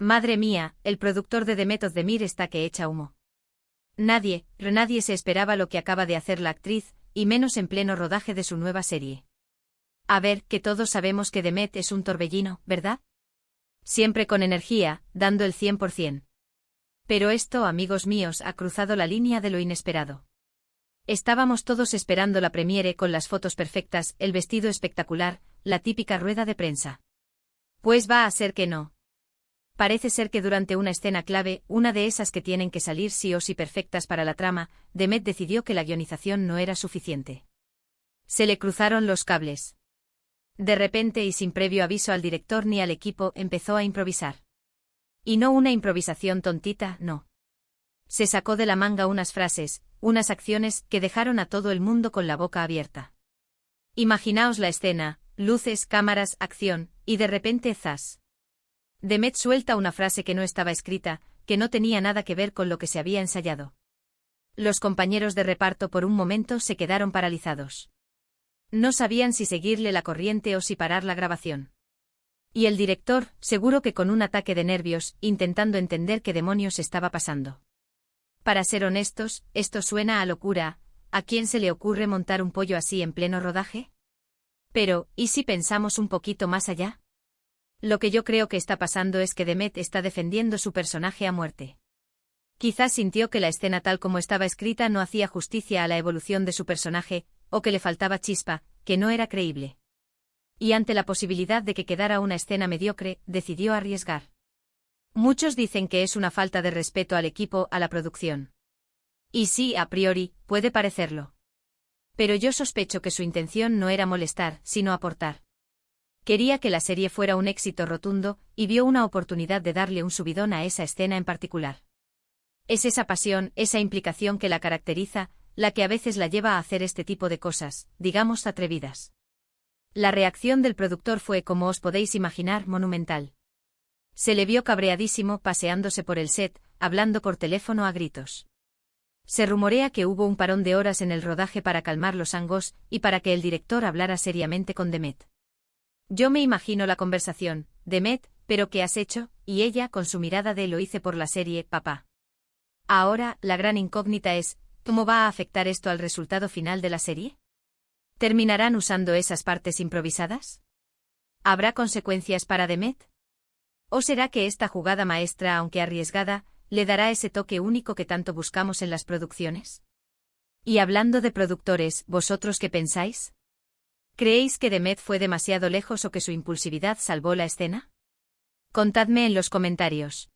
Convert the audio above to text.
Madre mía, el productor de Demet Özdemir está que echa humo. Nadie se esperaba lo que acaba de hacer la actriz, y menos en pleno rodaje de su nueva serie. A ver, que todos sabemos que Demet es un torbellino, ¿verdad? Siempre con energía, dando el 100%. Pero esto, amigos míos, ha cruzado la línea de lo inesperado. Estábamos todos esperando la premiere con las fotos perfectas, el vestido espectacular, la típica rueda de prensa. Pues va a ser que no. Parece ser que durante una escena clave, una de esas que tienen que salir sí o sí perfectas para la trama, Demet decidió que la guionización no era suficiente. Se le cruzaron los cables. De repente y sin previo aviso al director ni al equipo, empezó a improvisar. Y no una improvisación tontita, no. Se sacó de la manga unas frases, unas acciones que dejaron a todo el mundo con la boca abierta. Imaginaos la escena, luces, cámaras, acción, y de repente ¡zas! Demet suelta una frase que no estaba escrita, que no tenía nada que ver con lo que se había ensayado. Los compañeros de reparto por un momento se quedaron paralizados. No sabían si seguirle la corriente o si parar la grabación. Y el director, seguro que con un ataque de nervios, intentando entender qué demonios estaba pasando. Para ser honestos, esto suena a locura. ¿A quién se le ocurre montar un pollo así en pleno rodaje? Pero, ¿y si pensamos un poquito más allá? Lo que yo creo que está pasando es que Demet está defendiendo su personaje a muerte. Quizás sintió que la escena tal como estaba escrita no hacía justicia a la evolución de su personaje, o que le faltaba chispa, que no era creíble. Y ante la posibilidad de que quedara una escena mediocre, decidió arriesgar. Muchos dicen que es una falta de respeto al equipo, a la producción. Y sí, a priori, puede parecerlo. Pero yo sospecho que su intención no era molestar, sino aportar. Quería que la serie fuera un éxito rotundo, y vio una oportunidad de darle un subidón a esa escena en particular. Es esa pasión, esa implicación que la caracteriza, la que a veces la lleva a hacer este tipo de cosas, digamos atrevidas. La reacción del productor fue, como os podéis imaginar, monumental. Se le vio cabreadísimo paseándose por el set, hablando por teléfono a gritos. Se rumorea que hubo un parón de horas en el rodaje para calmar los ánimos y para que el director hablara seriamente con Demet. Yo me imagino la conversación, Demet, ¿pero qué has hecho? Y ella, con su mirada de lo hice por la serie, papá. Ahora, la gran incógnita es, ¿cómo va a afectar esto al resultado final de la serie? ¿Terminarán usando esas partes improvisadas? ¿Habrá consecuencias para Demet? ¿O será que esta jugada maestra, aunque arriesgada, le dará ese toque único que tanto buscamos en las producciones? Y hablando de productores, ¿vosotros qué pensáis? ¿Creéis que Demet fue demasiado lejos o que su impulsividad salvó la escena? Contadme en los comentarios.